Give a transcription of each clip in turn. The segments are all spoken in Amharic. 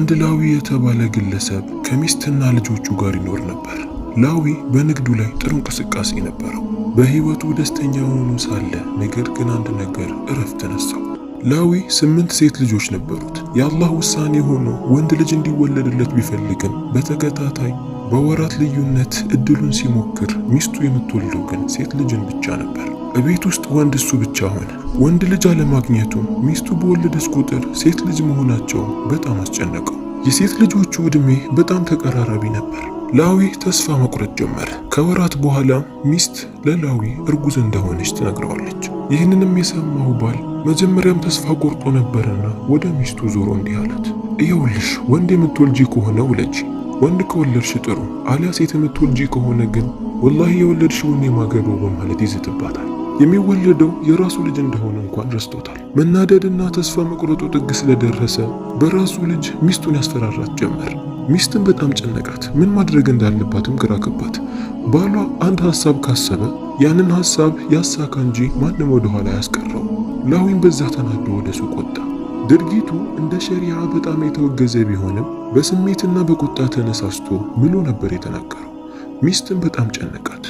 አንድ ላዊ የተባለ ግለሰብ ከሚስትና ልጆቹ ጋር ይኖር ነበር። ላዊ በንግዱ ላይ ጥሩ እንቅስቃሴ ነበረው። በህይወቱ ደስተኛ ሆኖ ሳለ ነገር ግን አንድ ነገር እረፍት ነሳው። ላዊ 8 ሴት ልጆች ነበሩት። የአላህ ውሳኔ ሆኖ ወንድ ልጅ እንዲወለድለት ቢፈልግም በተከታታይ በወራት ልዩነት እድሉን ሲሞክር ሚስቱ የምትወልደው ግን ሴት ልጅን ብቻ ነበር። በቤት ውስጥ ወንድ እሱ ብቻ ሆነ። ወንድ ልጅ አለማግኘቱ ሚስቱ በወለደች ቁጥር ሴት ልጅ መሆናቸው በጣም አስጨነቀው። የሴት ልጆቹ ዕድሜ በጣም ተቀራራቢ ነበር። ላዊ ተስፋ መቁረጥ ጀመረ። ከወራት በኋላ ሚስት ለላዊ እርጉዝ እንደሆነች ትነግረዋለች። ይህንንም የሰማው ባል መጀመሪያም ተስፋ ቆርጦ ነበርና ወደ ሚስቱ ዞሮ እንዲህ አላት፣ እየውልሽ ወንድ የምትወልጂ ከሆነ ውለጂ፣ ወንድ ከወለድሽ ጥሩ፣ አሊያ ሴት የምትወልጂ ከሆነ ግን ወላሂ የወለድሽውን የማገባው በማለት ይዝትባታል። የሚወለደው የራሱ ልጅ እንደሆነ እንኳን ረስቶታል። መናደድና ተስፋ መቁረጡ ጥግ ስለደረሰ በራሱ ልጅ ሚስቱን ያስፈራራት ጀመር። ሚስትን በጣም ጨነቃት። ምን ማድረግ እንዳለባትም ግራ ገባት። ባሏ አንድ ሐሳብ ካሰበ ያንን ሐሳብ ያሳካ እንጂ ማንም ወደ ኋላ ያስቀረው። ላዊም በዛ ተናዶ ወደ ሱቅ ወጣ። ድርጊቱ እንደ ሸሪዓ በጣም የተወገዘ ቢሆንም በስሜትና በቁጣ ተነሳስቶ ምሎ ነበር የተናገረው። ሚስትን በጣም ጨነቃት።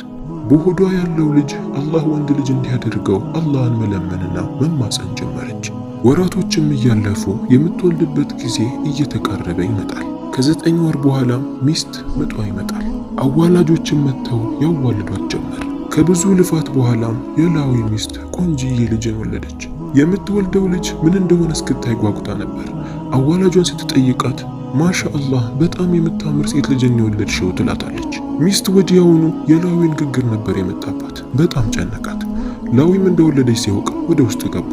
በሆዷ ያለው ልጅ አላህ ወንድ ልጅ እንዲያደርገው አላህን መለመንና መማፀን ጀመረች። ወራቶችም እያለፉ የምትወልድበት ጊዜ እየተቃረበ ይመጣል። ከ9 ወር በኋላ ሚስት ምጧ ይመጣል። አዋላጆችም መጥተው ያዋልዷት ጀመር። ከብዙ ልፋት በኋላም የላዊ ሚስት ቆንጂዬ ልጅን ወለደች። የምትወልደው ልጅ ምን እንደሆነ እስክታይ ጓጉታ ነበር። አዋላጇን ስትጠይቃት ማሻአላህ በጣም የምታምር ሴት ልጅን የወለድሽው ትላታለች። ሚስት ወዲያውኑ የላዊ ንግግር ነበር የመጣባት። በጣም ጨነቃት። ላዊም እንደወለደች ሲያውቅ ወደ ውስጥ ገባ።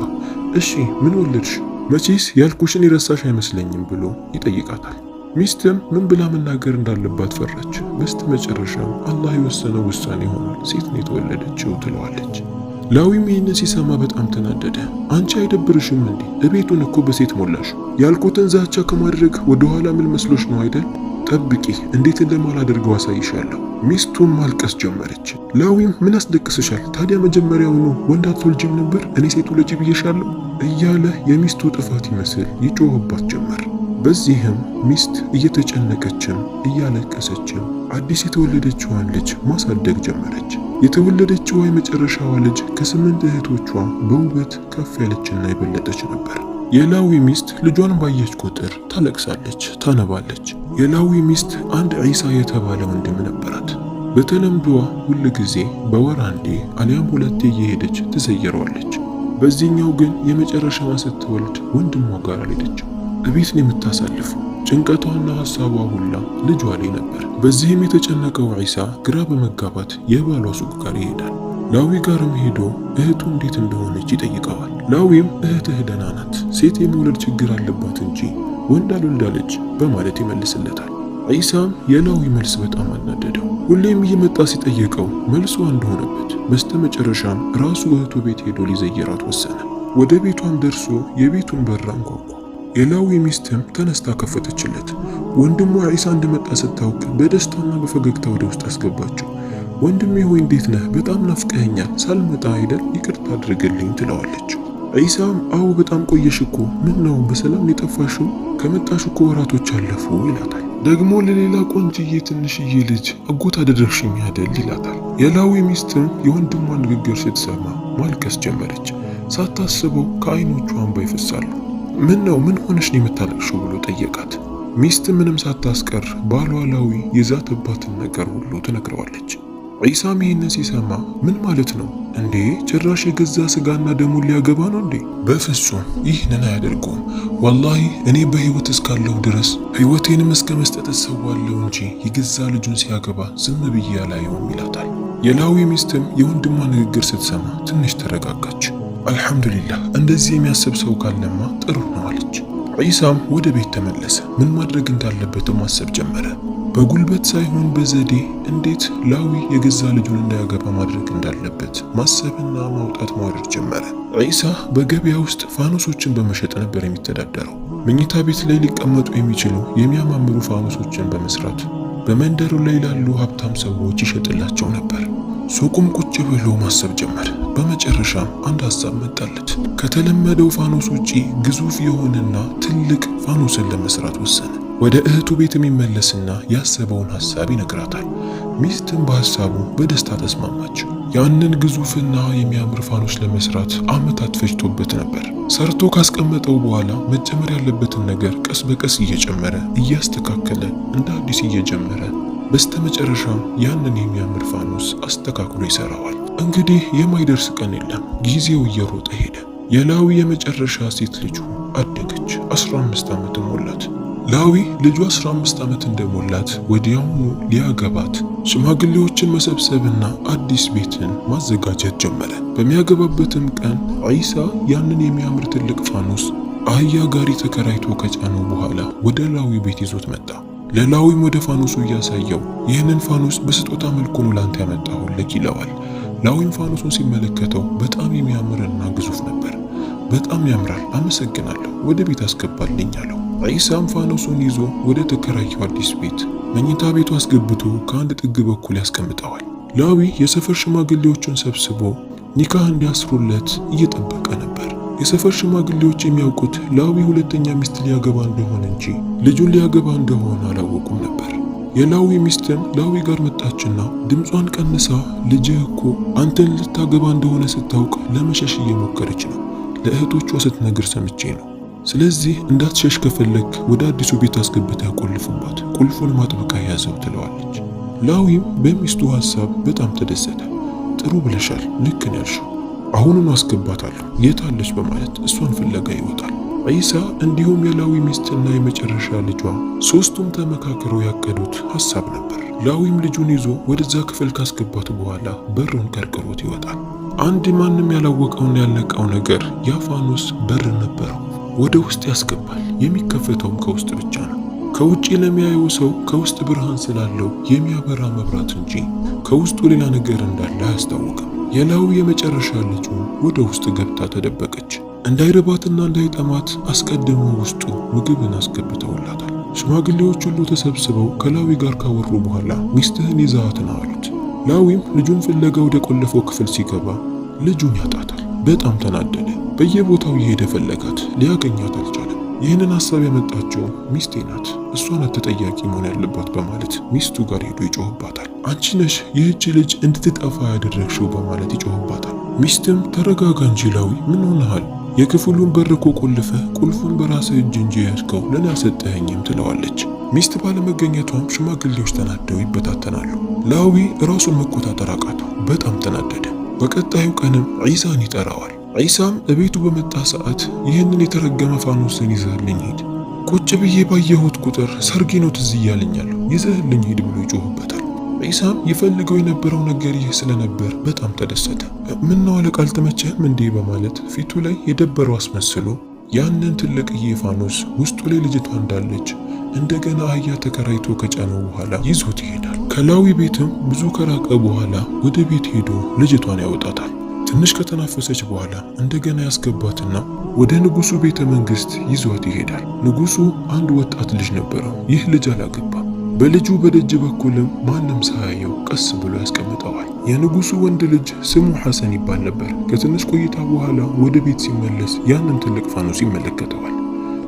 እሺ ምን ወለድሽ? መቼስ ያልኩሽን ይረሳሽ አይመስለኝም ብሎ ይጠይቃታል። ሚስትም ምን ብላ መናገር እንዳለባት ፈራች። በስተመጨረሻም አላህ የወሰነው ውሳኔ ሆኗል፣ ሴት ነው የተወለደችው ትለዋለች። ላዊም ይህንን ሲሰማ በጣም ተናደደ። አንቺ አይደብርሽም እንዴ? እቤቱን እኮ በሴት ሞላሽ። ያልኩትን ዛቻ ከማድረግ ወደኋላ ምን መስሎሽ ነው አይደል? ጠብቂ፣ እንዴት እንደማላደርገው አሳይሻለሁ። ሚስቱም ማልቀስ ጀመረች። ላዊም ምን አስለቅስሻል? ታዲያ መጀመሪያውኑ ወንድ አትወልጂም ነበር? እኔ ሴት ውለጂ ብዬሻለሁ እያለ የሚስቱ ጥፋት ይመስል ይጮህባት ጀመር። በዚህም ሚስት እየተጨነቀችም እያለቀሰችም አዲስ የተወለደችዋን ልጅ ማሳደግ ጀመረች። የተወለደችዋ የመጨረሻዋ ልጅ ከ8 እህቶቿ በውበት ከፍ ያለችና የበለጠች ነበር። የላዊ ሚስት ልጇን ባየች ቁጥር ታለቅሳለች፣ ታነባለች። የላዊ ሚስት አንድ ዒሳ የተባለ ወንድም ነበራት። በተለምዶዋ ሁል ጊዜ በወር አንዴ አሊያም 2 እየሄደች ትዘየረዋለች። በዚህኛው ግን የመጨረሻዋ ስትወልድ ወንድሟ ጋር አልሄደችም። እቤት ነው የምታሳልፈው። ጭንቀቷና ሐሳቧ ሁላ ልጇ ላይ ነበር። በዚህም የተጨነቀው ዒሳ ግራ በመጋባት የባሏ ሱቅ ጋር ይሄዳል። ላዊ ጋርም ሄዶ እህቱ እንዴት እንደሆነች ይጠይቀዋል። ላዊም እህትህ ደህና ናት፣ ሴት የመውለድ ችግር አለባት እንጂ ወንድ አልወልዳለች በማለት ይመልስለታል። ዒሳም የላዊ መልስ በጣም አናደደው። ሁሌም እየመጣ ሲጠይቀው መልሱ አንድ ሆነበት። በስተመጨረሻም ራሱ እህቱ ቤት ሄዶ ሊዘየራት ወሰነ። ወደ ቤቷም ደርሶ የቤቱን በር አንኳኳ። የላዊ ሚስትም ተነስታ ከፈተችለት። ወንድሟ ዒሳ እንደመጣ ስታውቅ በደስታና በፈገግታ ወደ ውስጥ አስገባችው። ወንድሜ ሆይ እንዴት ነህ? በጣም ናፍቀኸኛል፣ ሳልመጣ አይደል? ይቅርታ አድርግልኝ ትለዋለች። ዒሳም አዎ በጣም ቆየሽ እኮ፣ ምን ነው በሰላም የጠፋሽው? ከመጣሽ እኮ ወራቶች አለፉ ይላታል። ደግሞ ለሌላ ቆንጅዬ ትንሽዬ ልጅ አጎት አደረግሽኝ አይደል ይላታል። የላዊ ሚስትም የወንድሟን ንግግር ስትሰማ ማልቀስ ጀመረች። ሳታስበው ከዓይኖቿ እንባ ይፈሳሉ። ምን ሆነሽ ነው የምታለቅሽው ብሎ ጠየቃት። ሚስት ምንም ሳታስቀር ባሏ ላዊ የዛተባትን ነገር ሁሉ ትነግረዋለች። ዒሳም ይህንን ሲሰማ ምን ማለት ነው እንዴ? ጭራሽ የገዛ ስጋና ደሙን ሊያገባ ነው እንዴ? በፍጹም ይህንን አያደርገውም። ወላሂ እኔ በህይወት እስካለሁ ድረስ ህይወቴንም እስከ መስጠት እሰዋለሁ እንጂ የገዛ ልጁን ሲያገባ ዝም ብዬ አላየውም ይላታል። የላዊ ሚስትም የወንድሟ ንግግር ስትሰማ ትንሽ ተረጋጋች። አልሐምዱሊላህ እንደዚህ የሚያስብ ሰው ካለማ ጥሩ ነው አለች። ዒሳም ወደ ቤት ተመለሰ። ምን ማድረግ እንዳለበት ማሰብ ጀመረ። በጉልበት ሳይሆን በዘዴ እንዴት ላዊ የገዛ ልጁን እንዳያገባ ማድረግ እንዳለበት ማሰብና ማውጣት ማውረድ ጀመረ። ዒሳ በገበያ ውስጥ ፋኖሶችን በመሸጥ ነበር የሚተዳደረው። መኝታ ቤት ላይ ሊቀመጡ የሚችሉ የሚያማምሩ ፋኖሶችን በመስራት በመንደሩ ላይ ላሉ ሀብታም ሰዎች ይሸጥላቸው ነበር። ሱቁም ቁጭ ብሎ ማሰብ ጀመረ። በመጨረሻም አንድ ሐሳብ መጣለት። ከተለመደው ፋኖስ ውጪ ግዙፍ የሆነና ትልቅ ፋኖስን ለመስራት ወሰነ። ወደ እህቱ ቤት የሚመለስና ያሰበውን ሐሳብ ይነግራታል። ሚስትም በሐሳቡ በደስታ ተስማማች። ያንን ግዙፍና የሚያምር ፋኖስ ለመስራት ዓመታት ፈጅቶበት ነበር። ሰርቶ ካስቀመጠው በኋላ መጨመር ያለበትን ነገር ቀስ በቀስ እየጨመረ እያስተካከለ እንደ አዲስ እየጀመረ በስተመጨረሻም ያንን የሚያምር ፋኖስ አስተካክሎ ይሰራዋል። እንግዲህ የማይደርስ ቀን የለም። ጊዜው እየሮጠ ሄደ። የላዊ የመጨረሻ ሴት ልጁ አደገች። 15 ዓመት ሞላት። ላዊ ልጁ 15 ዓመት እንደሞላት ወዲያውኑ ሊያገባት ሽማግሌዎችን መሰብሰብና አዲስ ቤትን ማዘጋጀት ጀመረ። በሚያገባበትም ቀን ዒሳ ያንን የሚያምር ትልቅ ፋኖስ አህያ ጋሪ ተከራይቶ ከጫነው በኋላ ወደ ላዊ ቤት ይዞት መጣ። ለላዊም ወደ ፋኖሱ እያሳየው ይህንን ፋኖስ በስጦታ መልኩ ነው ላንተ ያመጣሁልህ ይለዋል። ላዊም ፋኖሱን ሲመለከተው በጣም የሚያምርና ግዙፍ ነበር። በጣም ያምራል፣ አመሰግናለሁ፣ ወደ ቤት አስገባልኝ አለው። ዒሳም ፋኖሱን ይዞ ወደ ተከራየው አዲስ ቤት መኝታ ቤቱ አስገብቶ ከአንድ ጥግ በኩል ያስቀምጠዋል። ላዊ የሰፈር ሽማግሌዎችን ሰብስቦ ኒካህ እንዲያስሩለት እየጠበቀ ነበር። የሰፈር ሽማግሌዎች የሚያውቁት ላዊ ሁለተኛ ሚስት ሊያገባ እንደሆነ እንጂ ልጁን ሊያገባ እንደሆነ አላወቁም ነበር። የላዊ ሚስትም ላዊ ጋር መጣችና ድምጿን ቀንሳ ልጅህ እኮ አንተን ልታገባ እንደሆነ ስታውቅ ለመሸሽ እየሞከረች ነው፣ ለእህቶቿ ስትነግር ሰምቼ ነው። ስለዚህ እንዳትሸሽ ከፈለክ ወደ አዲሱ ቤት አስገብተህ ቆልፉባት፣ ቁልፉን ማጥብቃ ያዘው ትለዋለች። ላዊም በሚስቱ ሐሳብ በጣም ተደሰተ። ጥሩ ብለሻል፣ ልክ ነው ያልሽው፣ አሁኑኑ አስገባታለሁ፣ የት አለች በማለት እሷን ፍለጋ ይወጣል። ዒሳ እንዲሁም የላዊ ሚስትና የመጨረሻ ልጇ ሶስቱም ተመካክረው ያቀዱት ሐሳብ ነበር። ላዊም ልጁን ይዞ ወደዛ ክፍል ካስገባት በኋላ በሩን ቀርቅሮት ይወጣል። አንድ ማንም ያላወቀውና ያልነቃው ነገር ያ ፋኖስ በር ነበረው። ወደ ውስጥ ያስገባል። የሚከፈተውም ከውስጥ ብቻ ነው። ከውጪ ለሚያየው ሰው ከውስጥ ብርሃን ስላለው የሚያበራ መብራት እንጂ ከውስጡ ሌላ ነገር እንዳለ አያስታውቅም። የላዊ የመጨረሻ ልጁ ወደ ውስጥ ገብታ ተደበቀች። እንዳይረባትና እንዳይጠማት አስቀድሞ ውስጡ ምግብን አስገብተውላታል። ሽማግሌዎች ሁሉ ተሰብስበው ከላዊ ጋር ካወሩ በኋላ ሚስትህን ይዘሃት ና አሉት። ላዊም ልጁን ፍለጋ ወደ ቆለፈው ክፍል ሲገባ ልጁን ያጣታል። በጣም ተናደደ። በየቦታው የሄደ ፈለጋት፣ ሊያገኛት አልቻለም። ይህንን ሐሳብ ያመጣችው ሚስቴ ናት፣ እሷ ናት ተጠያቂ መሆን ያለባት በማለት ሚስቱ ጋር ሄዶ ይጮህባታል። አንቺ ነሽ ይህች ልጅ እንድትጠፋ ያደረግሽው በማለት ይጮህባታል። ሚስትም ተረጋጋ እንጂ ላዊ፣ ምን ሆነሃል? የክፍሉን በር እኮ ቆልፈህ ቁልፉን በራስህ እጅ እንጂ ያዝከው ለኔ አልሰጠኸኝም ትለዋለች። ሚስት ባለመገኘቷም ሽማግሌዎች ተናደው ይበታተናሉ። ላዊ ራሱን መቆጣጠር አቃተው፣ በጣም ተናደደ። በቀጣዩ ቀንም ዒሳን ይጠራዋል። ዒሳም እቤቱ በመጣ ሰዓት ይህንን የተረገመ ፋኖስን ይዘህልኝ ሂድ፣ ቁጭ ብዬ ባየሁት ቁጥር ሰርጌ ነው ትዝ እያለኛለሁ፣ ይዘህልኝ ሂድ ብሎ ይጮህበታል። ዒሳም ይፈልገው የነበረው ነገር ይህ ስለነበር በጣም ተደሰተ። ምነው አለቃ አልተመቸህም እንዴ በማለት ፊቱ ላይ የደበረው አስመስሎ ያንን ትልቅዬ ፋኖስ ውስጡ ላይ ልጅቷ እንዳለች እንደገና አህያ ተከራይቶ ከጫነው በኋላ ይዞት ይሄዳል። ከላዊ ቤትም ብዙ ከራቀ በኋላ ወደ ቤት ሄዶ ልጅቷን ያወጣታል። ትንሽ ከተናፈሰች በኋላ እንደገና ያስገባትና ወደ ንጉሱ ቤተ መንግስት ይዟት ይሄዳል። ንጉሱ አንድ ወጣት ልጅ ነበረው። ይህ ልጅ አላገባም። በልጁ በደጅ በኩልም ማንም ሳያየው ቀስ ብሎ ያስቀምጠዋል። የንጉሱ ወንድ ልጅ ስሙ ሐሰን ይባል ነበር። ከትንሽ ቆይታ በኋላ ወደ ቤት ሲመለስ ያንን ትልቅ ፋኖስ ይመለከተዋል።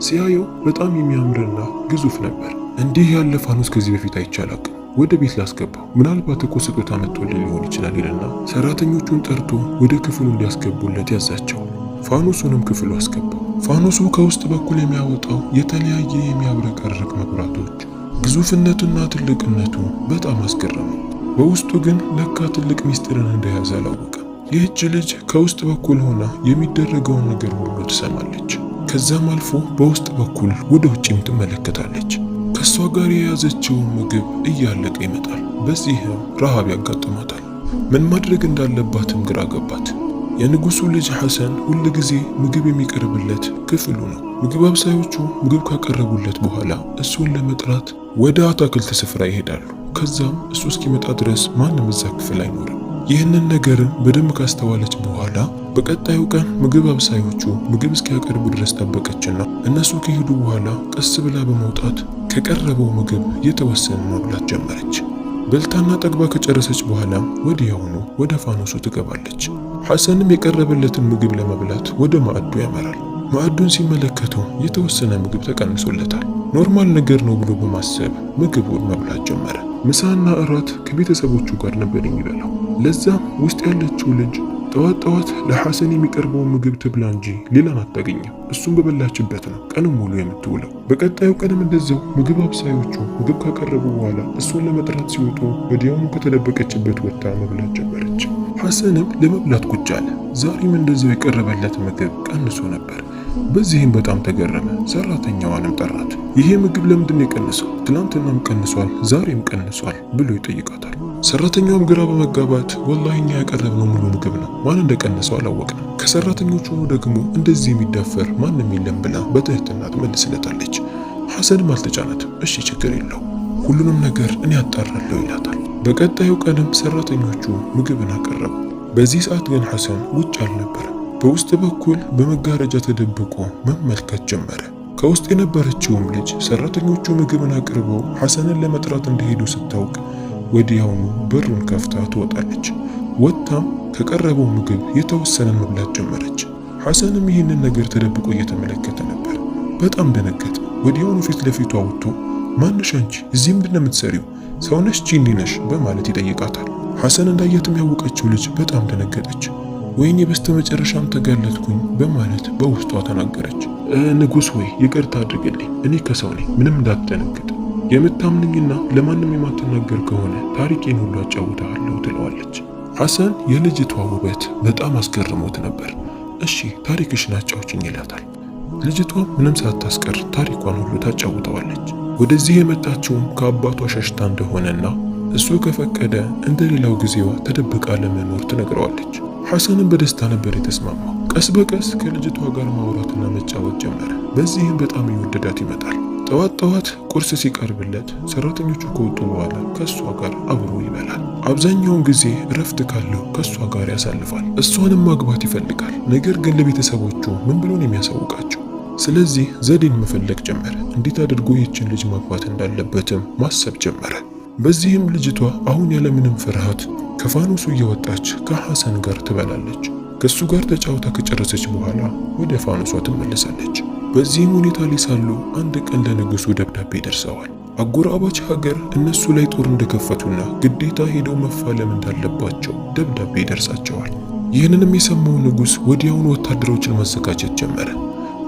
ሲያየው በጣም የሚያምርና ግዙፍ ነበር። እንዲህ ያለ ፋኖስ ከዚህ በፊት አይቻላቅም። ወደ ቤት ላስገባው፣ ምናልባት እኮ ስጦታ መጥቶልን ሊሆን ይችላል ይልና ሰራተኞቹን ጠርቶ ወደ ክፍሉ እንዲያስገቡለት ያዛቸው። ፋኖሱንም ክፍሉ አስገባው። ፋኖሱ ከውስጥ በኩል የሚያወጣው የተለያየ የሚያብረቀርቅ መብራቶች ግዙፍነቱና ትልቅነቱ በጣም አስገረመው። በውስጡ ግን ለካ ትልቅ ሚስጥርን እንደያዘ አላወቀም። ይህች ልጅ ከውስጥ በኩል ሆና የሚደረገውን ነገር ሁሉ ትሰማለች። ከዛም አልፎ በውስጥ በኩል ወደ ውጭም ትመለከታለች። ከሷ ጋር የያዘችውን ምግብ እያለቀ ይመጣል። በዚህም ረሃብ ያጋጥማታል። ምን ማድረግ እንዳለባትም ግራ ገባት። የንጉሱ ልጅ ሐሰን ሁል ጊዜ ምግብ የሚቀርብለት ክፍሉ ነው። ምግብ አብሳዮቹ ምግብ ካቀረቡለት በኋላ እሱን ለመጥራት ወደ አታክልት ስፍራ ይሄዳሉ። ከዛም እሱ እስኪመጣ ድረስ ማንም እዛ ክፍል አይኖርም። ይህንን ነገርም በደንብ ካስተዋለች በኋላ በቀጣዩ ቀን ምግብ አብሳዮቹ ምግብ እስኪያቀርቡ ድረስ ጠበቀችና እነሱ ከሄዱ በኋላ ቀስ ብላ በመውጣት ከቀረበው ምግብ የተወሰነ መብላት ጀመረች። በልታና ጠግባ ከጨረሰች በኋላ ወዲያውኑ ወደ ፋኖሱ ትገባለች። ሐሰንም የቀረበለትን ምግብ ለመብላት ወደ ማዕዱ ያመራል። ማዕዱን ሲመለከተው የተወሰነ ምግብ ተቀንሶለታል። ኖርማል ነገር ነው ብሎ በማሰብ ምግቡን መብላት ጀመረ። ምሳና እራት ከቤተሰቦቹ ጋር ነበር የሚበላው። ለዛም ውስጥ ያለችው ልጅ ጠዋት ለሐሰን የሚቀርበውን ምግብ ትብላ እንጂ ሌላን አታገኝም። እሱም በበላችበት ነው ቀንም ሙሉ የምትውለው። በቀጣዩ ቀንም እንደዛው ምግብ አብሳዮቹ ምግብ ካቀረቡ በኋላ እሱን ለመጥራት ሲወጡ ወዲያውኑ ከተደበቀችበት ወጥታ መብላት ጀመረች። ሐሰንም ለመብላት ቁጭ አለ። ዛሬም እንደዛው የቀረበለት ምግብ ቀንሶ ነበር። በዚህም በጣም ተገረመ። ሰራተኛዋንም ጠራት። ይሄ ምግብ ለምንድን የቀነሰው? ትናንትናም ቀንሷል፣ ዛሬም ቀንሷል ብሎ ይጠይቃታል። ሰራተኛዋም ግራ በመጋባት ወላሂ እኛ ያቀረብነው ሙሉ ምግብ ነው፣ ማን እንደቀነሰው አላወቅንም። ከሰራተኞቹ ደግሞ እንደዚህ የሚዳፈር ማንም የለም ብላ በትህትና ትመልስለታለች። ሐሰንም አልተጫናትም። እሺ ችግር የለው ሁሉንም ነገር እኔ አጣራለሁ ይላታል። በቀጣዩ ቀንም ሰራተኞቹ ምግብን አቀረቡ። በዚህ ሰዓት ግን ሐሰን ውጭ አልነበረም። በውስጥ በኩል በመጋረጃ ተደብቆ መመልከት ጀመረ። ከውስጥ የነበረችውም ልጅ ሰራተኞቹ ምግብን አቅርበው ሐሰንን ለመጥራት እንደሄዱ ስታውቅ ወዲያውኑ በሩን ከፍታ ትወጣለች። ወጥታም ከቀረበው ምግብ የተወሰነን መብላት ጀመረች። ሐሰንም ይህንን ነገር ተደብቆ እየተመለከተ ነበር። በጣም ደነገጠ። ወዲያውኑ ፊት ለፊቷ ወጥቶ ማንሽ አንቺ? እዚህ ምንድን ነው የምትሰሪው? ሰውነሽ ጂኒ ነሽ? በማለት ይጠይቃታል። ሐሰን እንዳያትም ያወቀችው ልጅ በጣም ደነገጠች። ወይኔ በስተመጨረሻም ተጋለጥኩኝ በማለት በውስጧ ተናገረች። ንጉሥ ወይ ይቅርታ አድርግልኝ፣ እኔ ከሰው ነኝ፣ ምንም እንዳትደነግጥ። የምታምንኝና ለማንም የማትናገር ከሆነ ታሪኬን ሁሉ አጫውታለሁ ትለዋለች። ሐሰን የልጅቷ ውበት በጣም አስገርሞት ነበር። እሺ ታሪክሽን አጫውችኝ ይላታል። ልጅቷ ምንም ሳታስቀር ታሪኳን ሁሉ ታጫውተዋለች። ወደዚህ የመጣችውም ከአባቷ ሸሽታ እንደሆነና እሱ ከፈቀደ እንደሌላው ጊዜዋ ተደብቃ ለመኖር ትነግረዋለች። ሐሰንም በደስታ ነበር የተስማማው። ቀስ በቀስ ከልጅቷ ጋር ማውራትና መጫወት ጀመረ። በዚህም በጣም ይወደዳት ይመጣል። ጠዋት ቁርስ ሲቀርብለት ሰራተኞቹ ከወጡ በኋላ ከሷ ጋር አብሮ ይበላል። አብዛኛውን ጊዜ እረፍት ካለው ከሷ ጋር ያሳልፋል። እሷንም ማግባት ይፈልጋል። ነገር ግን ለቤተሰቦቹ ምን ብሎ ነው የሚያሳውቃቸው? ስለዚህ ዘዴን መፈለግ ጀመረ። እንዴት አድርጎ ይህችን ልጅ ማግባት እንዳለበትም ማሰብ ጀመረ። በዚህም ልጅቷ አሁን ያለምንም ፍርሃት ከፋኖሱ እየወጣች ከሐሰን ጋር ትበላለች። ከሱ ጋር ተጫውታ ከጨረሰች በኋላ ወደ ፋኖሷ ትመለሳለች። በዚህም ሁኔታ ላይ ሳሉ አንድ ቀን ለንጉሱ ደብዳቤ ደርሰዋል። አጎራባች ሀገር እነሱ ላይ ጦር እንደከፈቱና ግዴታ ሄደው መፋለም እንዳለባቸው ደብዳቤ ይደርሳቸዋል። ይህንንም የሰማው ንጉስ ወዲያውኑ ወታደሮችን ማዘጋጀት ጀመረ።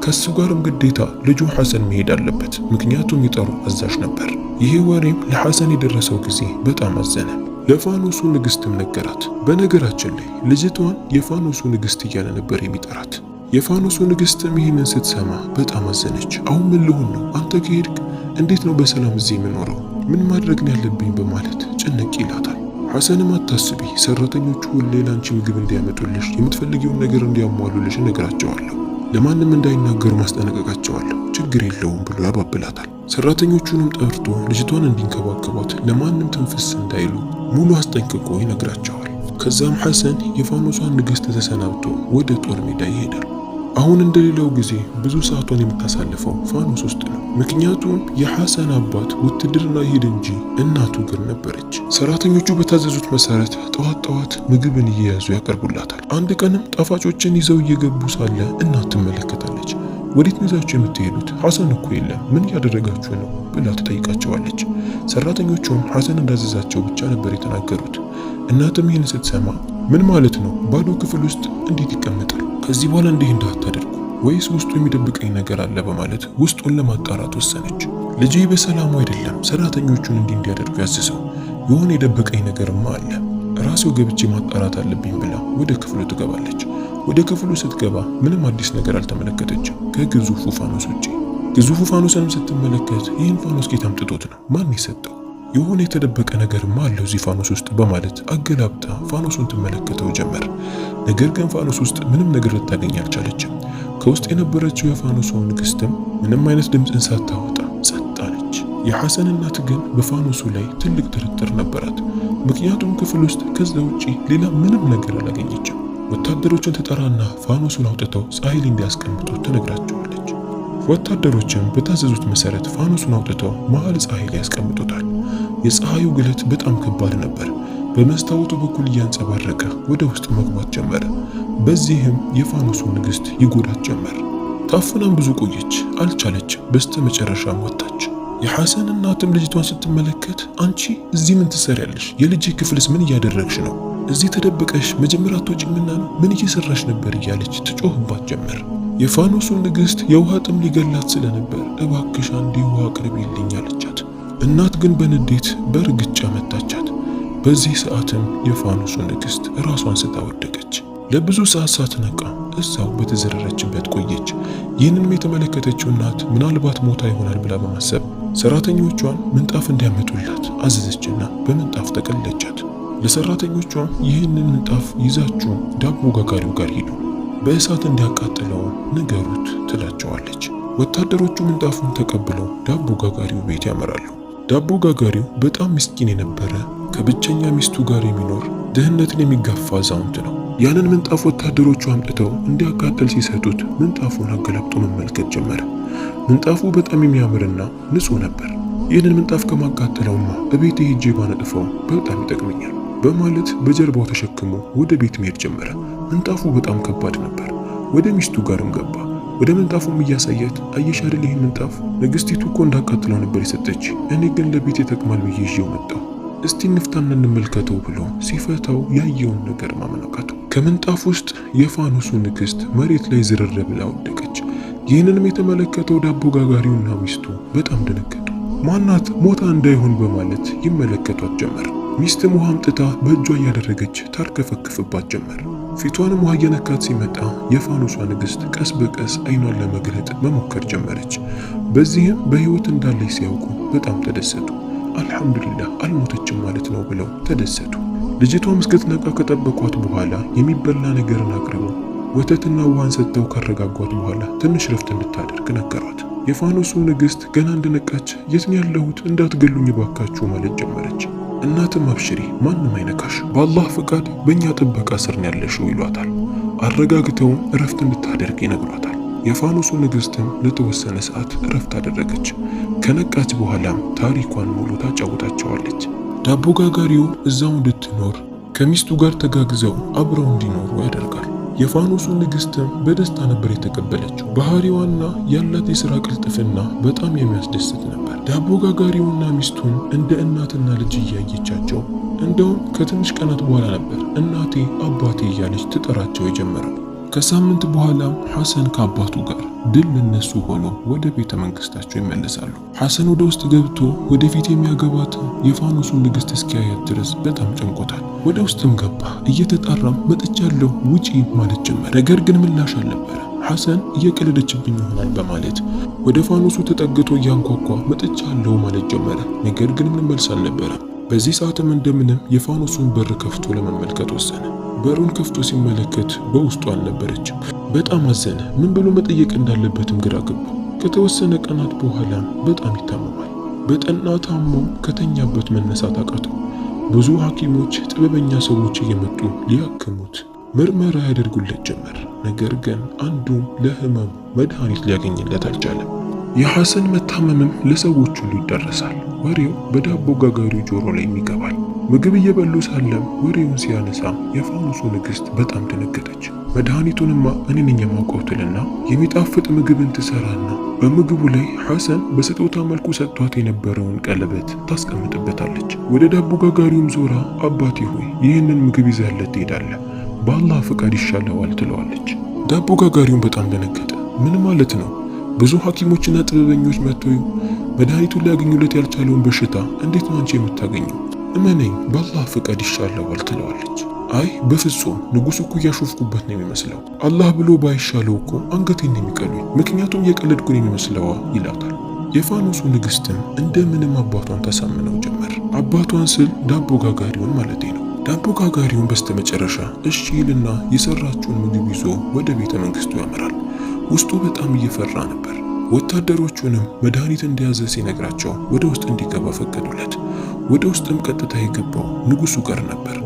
ከሱ ጋርም ግዴታ ልጁ ሐሰን መሄድ አለበት፣ ምክንያቱም የጦሩ አዛዥ ነበር። ይሄ ወሬም ለሐሰን የደረሰው ጊዜ በጣም አዘነ። ለፋኖሱ ንግስትም ነገራት። በነገራችን ላይ ልጅቷን የፋኖሱ ንግስት እያለ ነበር የሚጠራት። የፋኖሱ ንግስትም ይህንን ስትሰማ በጣም አዘነች። አሁን ምን ልሆን ነው? አንተ ከሄድክ እንዴት ነው በሰላም እዚህ የምኖረው? ምን ማድረግ ነው ያለብኝ? በማለት ጭንቅ ይላታል። ሐሰንም አታስቢ፣ ሰራተኞቹ ሁሌ ላንቺ ምግብ እንዲያመጡልሽ፣ የምትፈልጊውን ነገር እንዲያሟሉልሽ እነግራቸዋለሁ፣ ለማንም እንዳይናገሩ ማስጠነቀቃቸዋለሁ፣ ችግር የለውም ብሎ ያባብላታል። ሰራተኞቹንም ጠርቶ ልጅቷን እንዲንከባከቧት፣ ለማንም ትንፍስ እንዳይሉ ሙሉ አስጠንቅቆ ይነግራቸዋል። ከዛም ሐሰን የፋኖሷን ንግስት ተሰናብቶ ወደ ጦር ሜዳ ይሄዳል። አሁን እንደሌላው ጊዜ ብዙ ሰዓቷን የምታሳልፈው ፋኖስ ውስጥ ነው። ምክንያቱም የሐሰን አባት ውትድርና ይሄድ እንጂ እናቱ ግን ነበረች። ሰራተኞቹ በታዘዙት መሰረት ጠዋት ምግብን እየያዙ ያቀርቡላታል። አንድ ቀንም ጣፋጮችን ይዘው እየገቡ ሳለ እናት ትመለከታለች። ወዴት ነው ይዛችሁ የምትሄዱት? ሐሰን እኮ የለም፣ ምን እያደረጋችሁ ነው ብላ ትጠይቃቸዋለች። ሰራተኞቹም ሐሰን እንዳዘዛቸው ብቻ ነበር የተናገሩት። እናትም ይህን ስትሰማ ምን ማለት ነው? ባዶ ክፍል ውስጥ እንዴት ይቀመጣል? ከዚህ በኋላ እንዲህ እንዳታደርጉ ወይስ ውስጡ የሚደብቀኝ ነገር አለ? በማለት ውስጡን ለማጣራት ወሰነች። ልጄ በሰላሙ አይደለም ሰራተኞቹን እንዲያደርጉ ያዘዘው፣ የሆነ የደበቀኝ ነገርማ አለ፣ ራሴው ገብቼ ማጣራት አለብኝ ብላ ወደ ክፍሉ ትገባለች። ወደ ክፍሉ ስትገባ ምንም አዲስ ነገር አልተመለከተችም ከግዙፉ ፋኖስ ውጪ። ግዙፉ ፋኖስንም ስትመለከት ይህን ፋኖስ ጌታ አምጥቶት ነው? ማን የሰጠው? የሆነ የተደበቀ ነገርማ አለው እዚህ ፋኖስ ውስጥ በማለት አገላብጣ ፋኖሱን ትመለከተው ጀመር። ነገር ግን ፋኖስ ውስጥ ምንም ነገር ልታገኝ አልቻለችም። ከውስጥ የነበረችው የፋኖሱ ንግስትም ምንም አይነት ድምፅን ሳታወጣ ጸጥ አለች። የሐሰን እናት ግን በፋኖሱ ላይ ትልቅ ጥርጥር ነበራት። ምክንያቱም ክፍል ውስጥ ከዛ ውጪ ሌላ ምንም ነገር አላገኘችም። ወታደሮችን ትጠራና ፋኖሱን አውጥተው ፀሐይ ላይ እንዲያስቀምጡ ትነግራቸዋለች። ወታደሮችም በታዘዙት መሰረት ፋኖሱን አውጥተው መሃል ፀሐይ ላይ ያስቀምጡታል። የፀሐዩ ግለት በጣም ከባድ ነበር። በመስታወቱ በኩል እያንጸባረቀ ወደ ውስጥ መግባት ጀመረ። በዚህም የፋኖሱ ንግስት ይጎዳት ጀመር። ታፍናም ብዙ ቆየች፣ አልቻለችም። በስተመጨረሻም ወጣች። የሐሰን እናትም ልጅቷን ስትመለከት አንቺ እዚህ ምን ትሰሪያለሽ? የልጅ ክፍልስ ምን እያደረግሽ ነው? እዚህ ተደብቀሽ መጀመሪያ አትወጪምና ነው? ምን እየሰራሽ ነበር? እያለች ትጮህባት ጀመር። የፋኖሱን ንግሥት የውሃ ጥም ሊገላት ስለነበር እባክሽ አንዴ ውሃ አቅርቢልኝ አለቻት። እናት ግን በንዴት በእርግጫ መታቻት። በዚህ ሰዓትም የፋኖሱ ንግሥት ራሷን ስታወደቀች ለብዙ ሰዓት ሳትነቃ እዛው በተዘረረችበት ቆየች። ይህንንም የተመለከተችው እናት ምናልባት ሞታ ይሆናል ብላ በማሰብ ሰራተኞቿን ምንጣፍ እንዲያመጡላት አዘዘችና በምንጣፍ ተቀለቻት። ለሰራተኞቿም ይህንን ምንጣፍ ይዛችሁ ዳቦ ጋጋሪው ጋር ሂዱ፣ በእሳት እንዲያቃጥለው ንገሩት ትላቸዋለች። ወታደሮቹ ምንጣፉን ተቀብለው ዳቦ ጋጋሪው ቤት ያመራሉ። ዳቦ ጋጋሪው በጣም ምስኪን የነበረ ከብቸኛ ሚስቱ ጋር የሚኖር ድህነትን የሚጋፋ አዛውንት ነው። ያንን ምንጣፍ ወታደሮቹ አምጥተው እንዲያቃጥል ሲሰጡት ምንጣፉን አገላብጦ መመልከት ጀመረ። ምንጣፉ በጣም የሚያምርና ንጹህ ነበር። ይህንን ምንጣፍ ከማቃጠለውማ እቤቴ ሄጄ ባነጥፈው በጣም ይጠቅመኛል በማለት በጀርባው ተሸክሞ ወደ ቤት መሄድ ጀመረ። ምንጣፉ በጣም ከባድ ነበር። ወደ ሚስቱ ጋርም ገባ። ወደ ምንጣፉም እያሳያት አየሽ አይደል ይህን ምንጣፍ ንግስቲቱ እኮ እንዳቃጥለው ነበር የሰጠች፣ እኔ ግን ለቤት ይጠቅማል ብዬ ይዤው መጣሁ፣ እስቲ እንፍታና እንመልከተው ብሎ ሲፈታው ያየውን ነገር ማመናቀቱ። ከምንጣፍ ውስጥ የፋኖሱ ንግስት መሬት ላይ ዝርር ብላ ወደቀች። ይህንንም የተመለከተው ዳቦ ጋጋሪውና ሚስቱ በጣም ደነገጡ። ማናት ሞታ እንዳይሆን በማለት ይመለከቷት ጀመር። ሚስትም ውሃ አምጥታ በእጇ እያደረገች ታርከፈክፍባት ጀመር። ፊቷንም ውሃ እየነካት ሲመጣ የፋኖሷ ንግስት ቀስ በቀስ አይኗን ለመግለጥ መሞከር ጀመረች። በዚህም በህይወት እንዳለች ሲያውቁ በጣም ተደሰቱ። አልሐምዱሊላህ አልሞተችም ማለት ነው ብለው ተደሰቱ። ልጅቷም እስክትነቃ ከጠበቋት በኋላ የሚበላ ነገርን አቅርበው ወተትና ውሃን ሰጥተው ካረጋጓት በኋላ ትንሽ ረፍት እንድታደርግ ነገሯት። የፋኖሱ ንግስት ገና እንደነቃች የት ነው ያለሁት እንዳትገሉኝ ባካችሁ ማለት ጀመረች። እናትም አብሽሪ ማንም አይነካሽ፣ በአላህ ፍቃድ በእኛ ጥበቃ ስር ነው ያለሽው ይሏታል። አረጋግተውም እረፍት እንድታደርግ ይነግሯታል። የፋኖሱ ንግስትም ለተወሰነ ሰዓት እረፍት አደረገች። ከነቃች በኋላም ታሪኳን ሙሉ ታጫውታቸዋለች። ዳቦ ጋጋሪው እዛው እንድትኖር ከሚስቱ ጋር ተጋግዘው አብረው እንዲኖሩ ያደርጋል። የፋኖሱ ንግስትም በደስታ ነበር የተቀበለችው። ባህሪዋና ያላት የሥራ ቅልጥፍና በጣም የሚያስደስት ነበር። ዳቦ ጋጋሪውና ሚስቱን እንደ እናትና ልጅ እያየቻቸው እንደውም ከትንሽ ቀናት በኋላ ነበር እናቴ አባቴ እያለች ትጠራቸው የጀመረው። ከሳምንት በኋላም ሐሰን ከአባቱ ጋር ድል እነሱ ሆኖ ወደ ቤተ መንግስታቸው ይመለሳሉ። ሐሰን ወደ ውስጥ ገብቶ ወደፊት የሚያገባት የፋኖሱን ንግስት እስኪያያት ድረስ በጣም ጨንቆታል። ወደ ውስጥም ገባ። እየተጣራም መጥቻለሁ ውጪ ማለት ጀመረ። ነገር ግን ምላሽ አልነበረ። ሐሰን እየቀለደችብኝ ይሆናል በማለት ወደ ፋኖሱ ተጠግቶ እያንኳኳ መጥቻለሁ ማለት ጀመረ። ነገር ግን ምን መልስ አልነበረ። በዚህ ሰዓትም እንደምንም የፋኖሱን በር ከፍቶ ለመመልከት ወሰነ። በሩን ከፍቶ ሲመለከት በውስጡ አልነበረችም። በጣም አዘነ። ምን ብሎ መጠየቅ እንዳለበትም ግራ ገባው። ከተወሰነ ቀናት በኋላም በጣም ይታመማል። በጠና ታሞ ከተኛበት መነሳት አቃተው። ብዙ ሐኪሞች፣ ጥበበኛ ሰዎች እየመጡ ሊያክሙት ምርመራ ያደርጉለት ጀመር። ነገር ግን አንዱም ለህመሙ መድኃኒት ሊያገኝለት አልቻለም። የሐሰን መታመምም ለሰዎች ሁሉ ይደረሳል። ወሬው በዳቦ ጋጋሪው ጆሮ ላይ ይገባል። ምግብ እየበሉ ሳለም ወሬውን ሲያነሳ የፋኖሱ ንግስት በጣም ደነገጠች። መድኃኒቱንማ እኔ ነኝ የማውቀው ትልና የሚጣፍጥ ምግብን ትሰራና በምግቡ ላይ ሐሰን በስጦታ መልኩ ሰጥቷት የነበረውን ቀለበት ታስቀምጥበታለች። ወደ ዳቦ ጋጋሪውም ዞራ አባቴ ሆይ ይህንን ምግብ ይዘህለት ትሄዳለህ፣ በአላህ ፍቃድ ይሻለዋል ትለዋለች። ዳቦ ጋጋሪውን በጣም ደነገጠ። ምን ማለት ነው? ብዙ ሐኪሞችና ጥበበኞች መጥተው መድኃኒቱን ሊያገኙለት ያልቻለውን በሽታ እንዴት ነው አንቺ የምታገኘው? እመነኝ በአላህ ፍቃድ ይሻለዋል ትለዋለች። አይ በፍጹም ንጉሱ እኮ እያሾፍኩበት ነው የሚመስለው፣ አላህ ብሎ ባይሻለው እኮ አንገቴን ነው የሚቀሉኝ፣ ምክንያቱም የቀለድኩን የሚመስለዋ ይላታል። የፋኖሱ ንግስትም እንደምንም አባቷን ታሳምነው ጀመር። አባቷን ስል ዳቦ ጋጋሪውን ማለቴ ነው። ዳቦ ጋጋሪውን በስተመጨረሻ እሺ ይልና የሰራችውን ምግብ ይዞ ወደ ቤተ መንግስቱ ያመራል። ውስጡ በጣም እየፈራ ነበር። ወታደሮቹንም መድኃኒት እንደያዘ ሲነግራቸው ወደ ውስጥ እንዲገባ ፈቀዱለት። ወደ ውስጥም ቀጥታ የገባው ንጉሱ ጋር ነበር።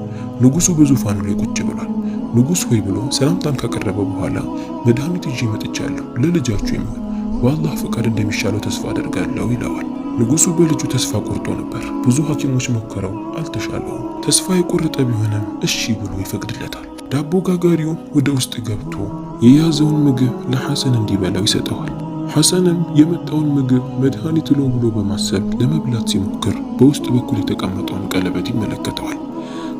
ንጉሱ በዙፋኑ ላይ ቁጭ ብሏል። ንጉስ ሆይ ብሎ ሰላምታን ካቀረበ በኋላ መድኃኒት ይዤ መጥቻለሁ፣ ለልጃችሁ የሚሆን በአላህ ፈቃድ እንደሚሻለው ተስፋ አደርጋለሁ ይለዋል። ንጉሱ በልጁ ተስፋ ቆርጦ ነበር። ብዙ ሐኪሞች ሞከረው፣ አልተሻለውም። ተስፋ የቆረጠ ቢሆንም እሺ ብሎ ይፈቅድለታል። ዳቦ ጋጋሪውም ወደ ውስጥ ገብቶ የያዘውን ምግብ ለሐሰን እንዲበላው ይሰጠዋል። ሐሰንም የመጣውን ምግብ መድኃኒት ነው ብሎ በማሰብ ለመብላት ሲሞክር በውስጥ በኩል የተቀመጠውን ቀለበት ይመለከተዋል።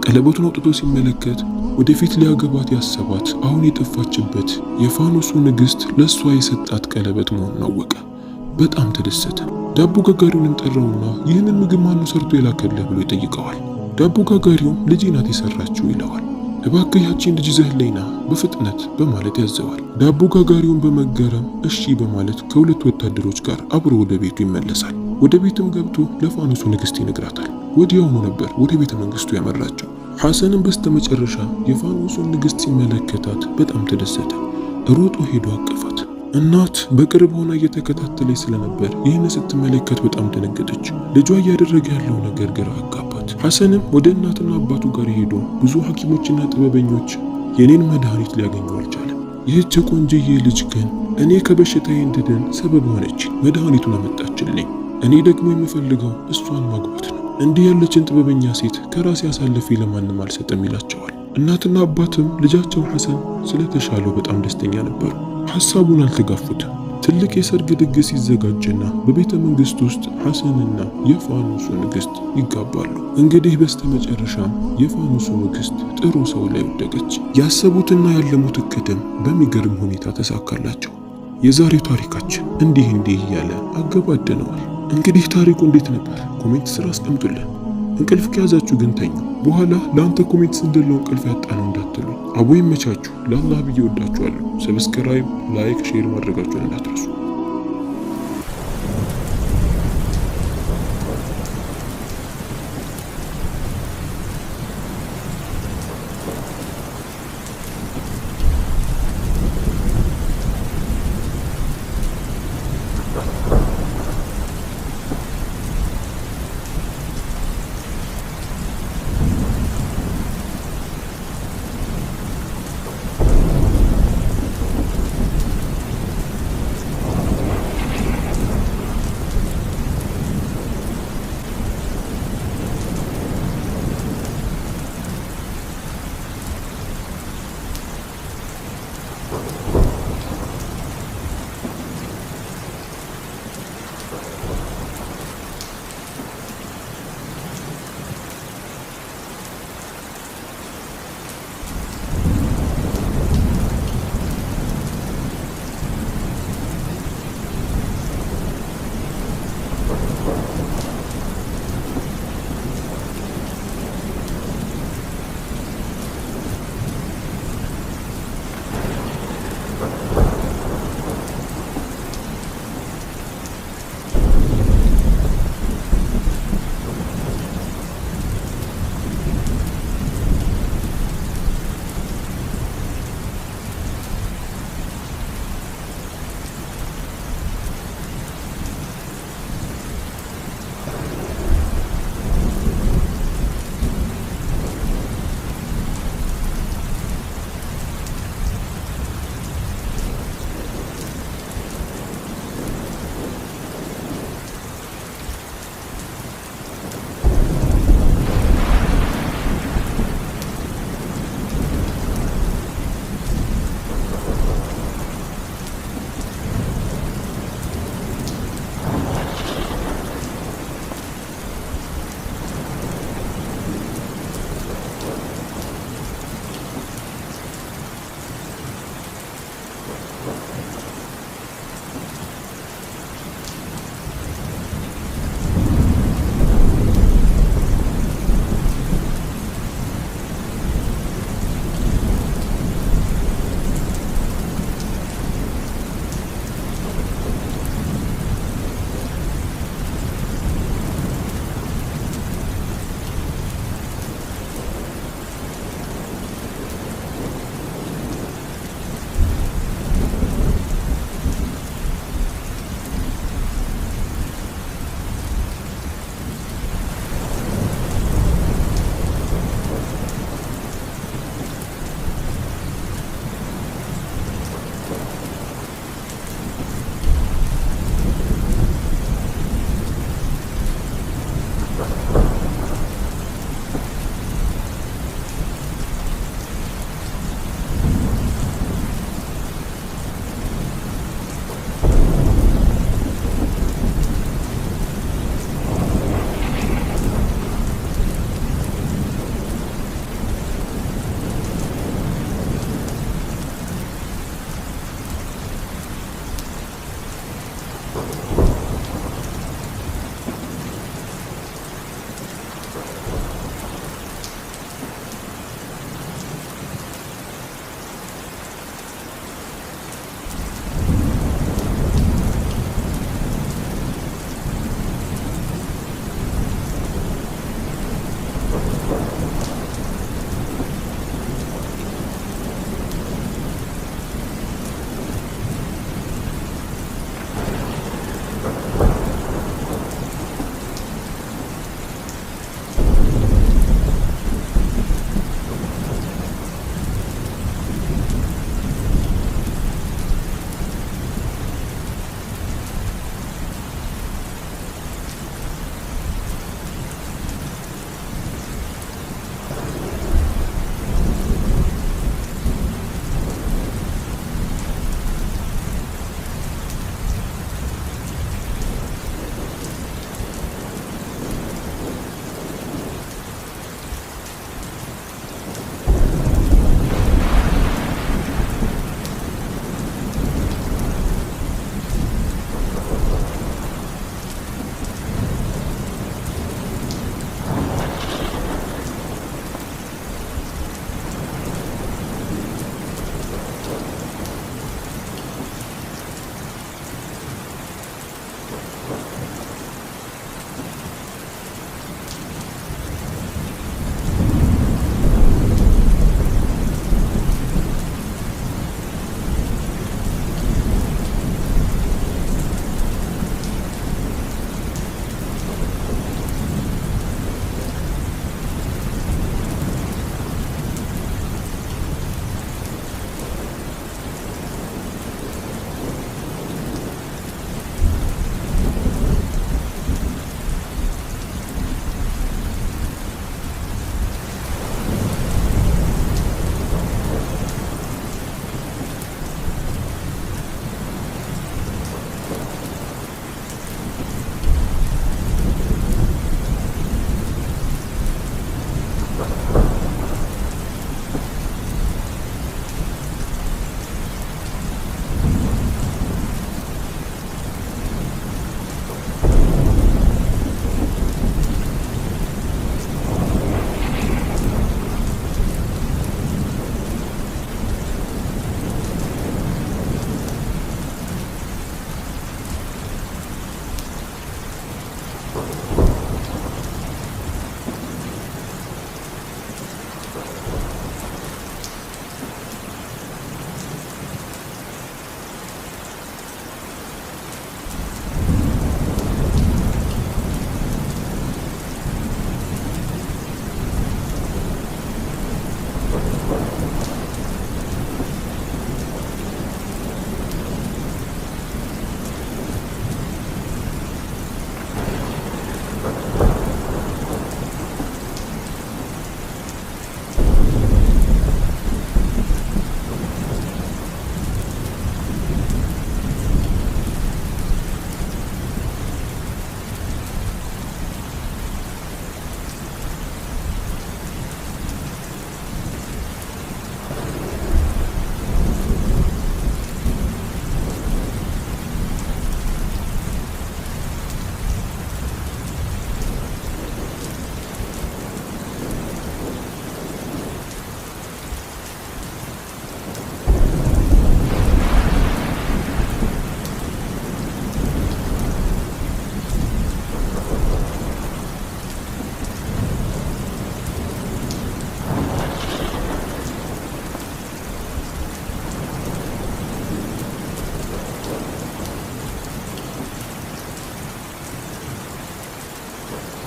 ቀለበቱን አውጥቶ ሲመለከት ወደፊት ሊያገባት ያሰባት አሁን የጠፋችበት የፋኖሱ ንግሥት ለእሷ የሰጣት ቀለበት መሆኑን አወቀ። በጣም ተደሰተ። ዳቦ ጋጋሪውንም ጠራውና ይህንን ምግብ ማነው ሰርቶ የላከልህ ብሎ ይጠይቀዋል። ዳቦ ጋጋሪውም ልጄ ናት የሰራችው ይለዋል። እባክህ ያቺን ልጅ ይዘህልኝና በፍጥነት በማለት ያዘዋል። ዳቦ ጋጋሪውን በመገረም እሺ በማለት ከሁለት ወታደሮች ጋር አብሮ ወደ ቤቱ ይመለሳል። ወደ ቤትም ገብቶ ለፋኖሱ ንግሥት ይነግራታል። ወዲያውኑ ነበር ወደ ቤተ መንግስቱ ያመራቸው። ሐሰንም በስተመጨረሻ የፋኖሱን ንግሥት ሲመለከታት በጣም ተደሰተ። ሮጦ ሄዶ አቀፋት። እናት በቅርብ ሆና እየተከታተለች ስለነበር ይህን ስትመለከት በጣም ደነገጠች። ልጇ እያደረገ ያለው ነገር ግራ አጋባት። ሐሰንም ወደ እናትና አባቱ ጋር ሄዶ ብዙ ሐኪሞችና ጥበበኞች የኔን መድኃኒት ሊያገኙ አልቻለም። ይህች ቆንጆዬ ልጅ ግን እኔ ከበሽታዬ እንድድን ሰበብ ሆነች፣ መድኃኒቱን አመጣችልኝ። እኔ ደግሞ የምፈልገው እሷን ማግባት ነው። እንዲህ ያለችን ጥበበኛ ሴት ከራሴ አሳልፌ ለማንም አልሰጥም ይላቸዋል። እናትና አባትም ልጃቸው ሐሰን ስለተሻለው በጣም ደስተኛ ነበሩ። ሐሳቡን አልተጋፉትም። ትልቅ የሰርግ ድግስ ይዘጋጅና በቤተ መንግስት ውስጥ ሐሰንና የፋኖሱ ንግሥት ይጋባሉ። እንግዲህ በስተመጨረሻም የፋኖሱ ንግሥት ጥሩ ሰው ላይ ወደቀች። ያሰቡትና ያለሙት እቅድም በሚገርም ሁኔታ ተሳካላቸው። የዛሬው ታሪካችን እንዲህ እያለ አገባደነዋል። እንግዲህ ታሪኩ እንዴት ነበር? ኮሜንት ስራ አስቀምጡልን። እንቅልፍ ከያዛችሁ ግን ተኙ። በኋላ ለአንተ ኮሜንት ስንደለው እንቅልፍ ያጣነው እንዳትሉ። አቦ ይመቻችሁ። ለአላህ ብዬ ወዳችኋለሁ። ሰብስክራይብ፣ ላይክ፣ ሼር ማድረጋችሁን እንዳትረሱ።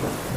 ነው።